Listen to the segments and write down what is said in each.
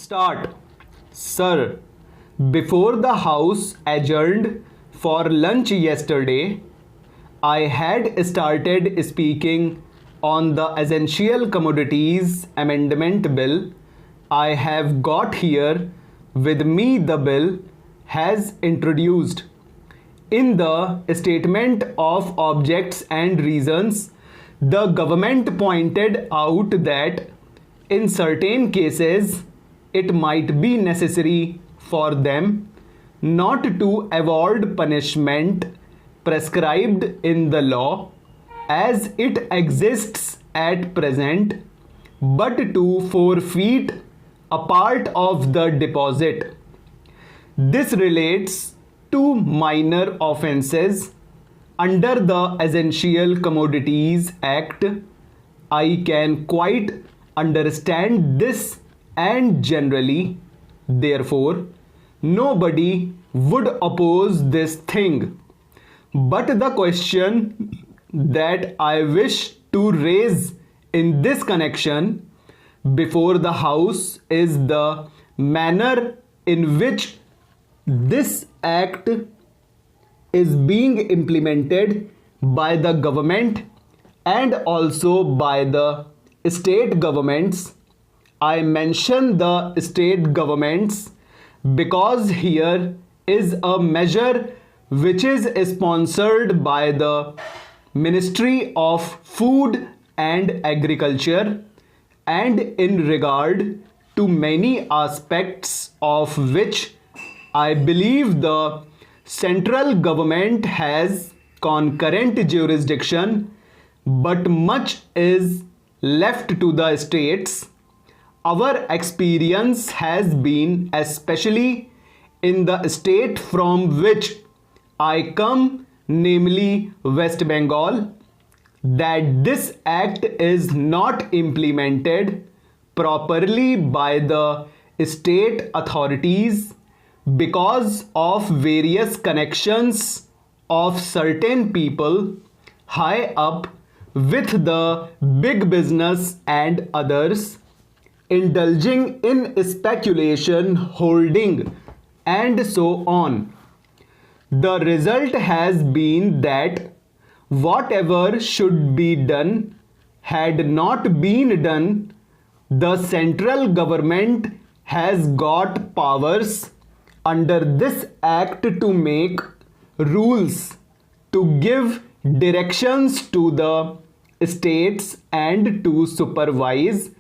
Start. Sir, before the House adjourned for lunch yesterday, I had started speaking on the Essential Commodities Amendment Bill. I have got here with me the bill has introduced. In the Statement of Objects and Reasons, the government pointed out that in certain cases it might be necessary for them not to avoid punishment prescribed in the law as it exists at present, but to forfeit a part of the deposit. This relates to minor offences under the Essential Commodities Act. I can quite understand this, and generally, therefore, nobody would oppose this thing. But the question that I wish to raise in this connection before the House is the manner in which this act is being implemented by the government and also by the state governments. I mention the state governments because here is a measure which is sponsored by the Ministry of Food and Agriculture, and in regard to many aspects of which I believe the central government has concurrent jurisdiction, but much is left to the states. Our experience has been, especially in the state from which I come, namely West Bengal, that this act is not implemented properly by the state authorities because of various connections of certain people high up with the big business and others, indulging in speculation, holding, and so on. The result has been that whatever should be done had not been done. The central government has got powers under this act to make rules, to give directions to the states, and to supervise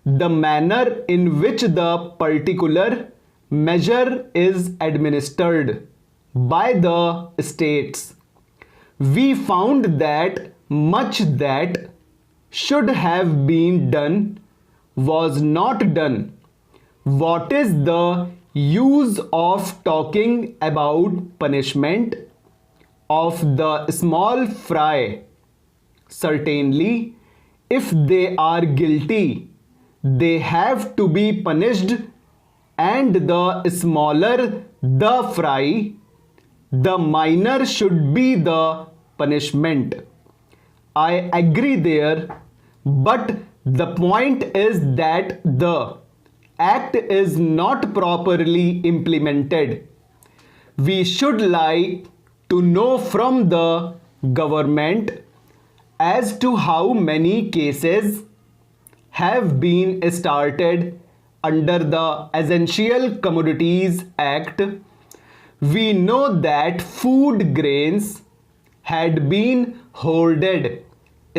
the manner in which the particular measure is administered by the states. We found that much that should have been done was not done. What is the use of talking about punishment of the small fry? Certainly, if they are guilty, they have to be punished, and the smaller the fry, the minor should be the punishment. I agree there, but the point is that the act is not properly implemented. We should like to know from the government as to how many cases have been started under the Essential Commodities Act. We know that food grains had been hoarded,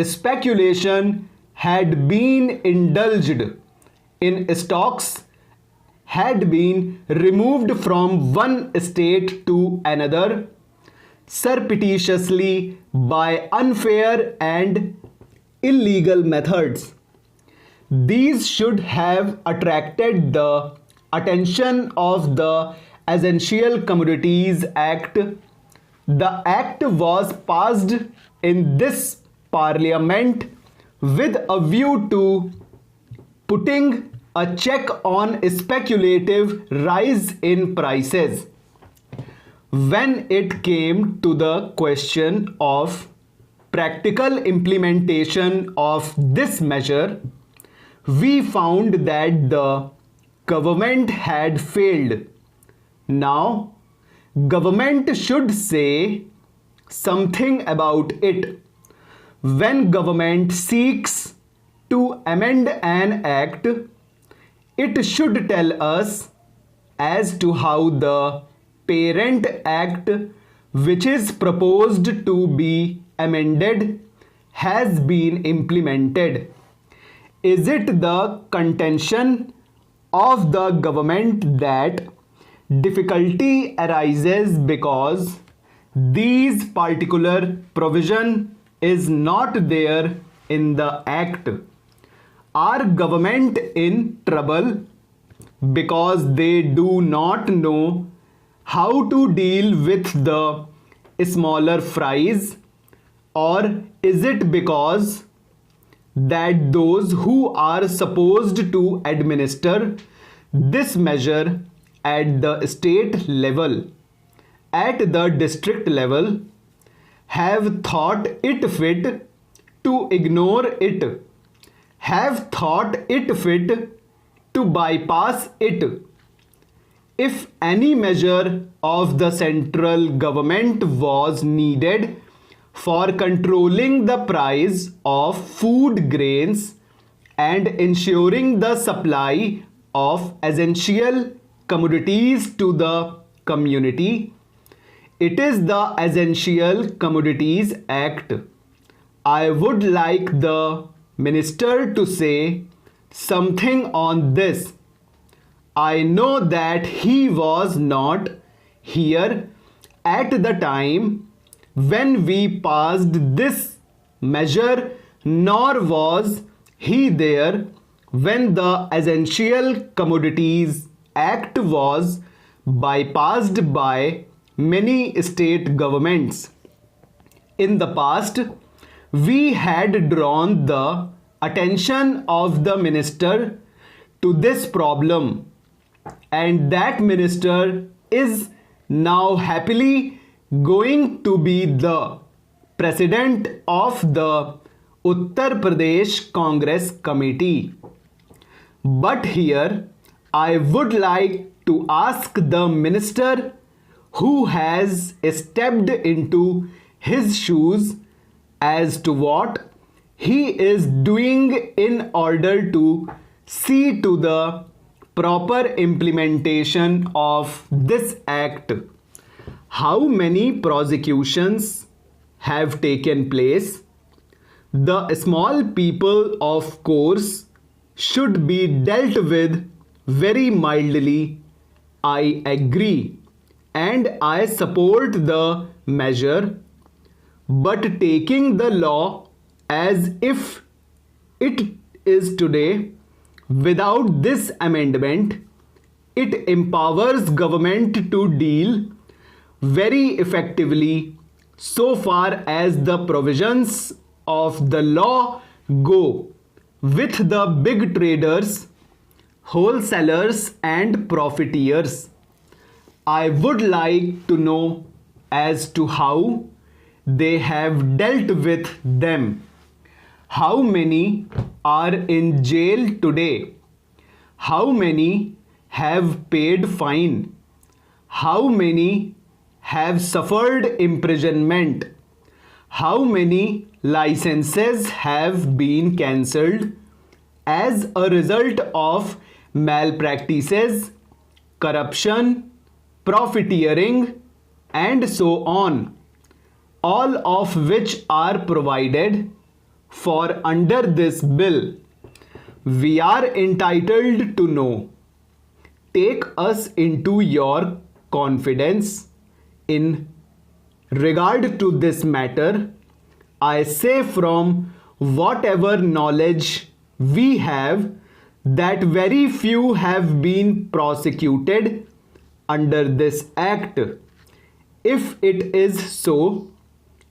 speculation had been indulged in, stocks had been removed from one state to another surreptitiously by unfair and illegal methods. These should have attracted the attention of the Essential Commodities Act. The act was passed in this parliament with a view to putting a check on speculative rise in prices. When it came to the question of practical implementation of this measure, we found that the government had failed. Now, government should say something about it. When government seeks to amend an act, it should tell us as to how the parent act, which is proposed to be amended, has been implemented. Is it the contention of the government that difficulty arises because these particular provision is not there in the act? Are government in trouble because they do not know how to deal with the smaller fries, or is it because that those who are supposed to administer this measure at the state level, at the district level, have thought it fit to ignore it, have thought it fit to bypass it? If any measure of the central government was needed for controlling the price of food grains and ensuring the supply of essential commodities to the community, it is the Essential Commodities Act. I would like the minister to say something on this. I know that he was not here at the time when we passed this measure, nor was he there when the Essential Commodities Act was bypassed by many state governments. In the past, we had drawn the attention of the minister to this problem, and that minister is now happily going to be the president of the Uttar Pradesh Congress Committee. But here I would like to ask the minister who has stepped into his shoes as to what he is doing in order to see to the proper implementation of this act. How many prosecutions have taken place? The small people, of course, should be dealt with very mildly. I agree and I support the measure, but taking the law as if it is today, without this amendment, it empowers government to deal very effectively so far as the provisions of the law go with the big traders, wholesalers and profiteers. I would like to know as to how they have dealt with them. How many are in jail today? How many have paid fine? How many have suffered imprisonment? How many licenses have been cancelled as a result of malpractices, corruption, profiteering, and so on, all of which are provided for under this bill? We are entitled to know. Take us into your confidence in regard to this matter. I say from whatever knowledge we have that very few have been prosecuted under this act. If it is so,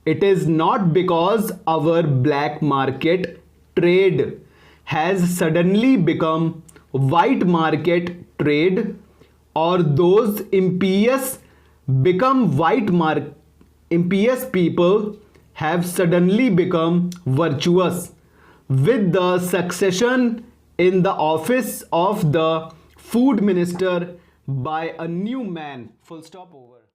it is not because our black market trade has suddenly become white market trade, or those impious people have suddenly become virtuous with the succession in the office of the food minister by a new man. Full stop, over.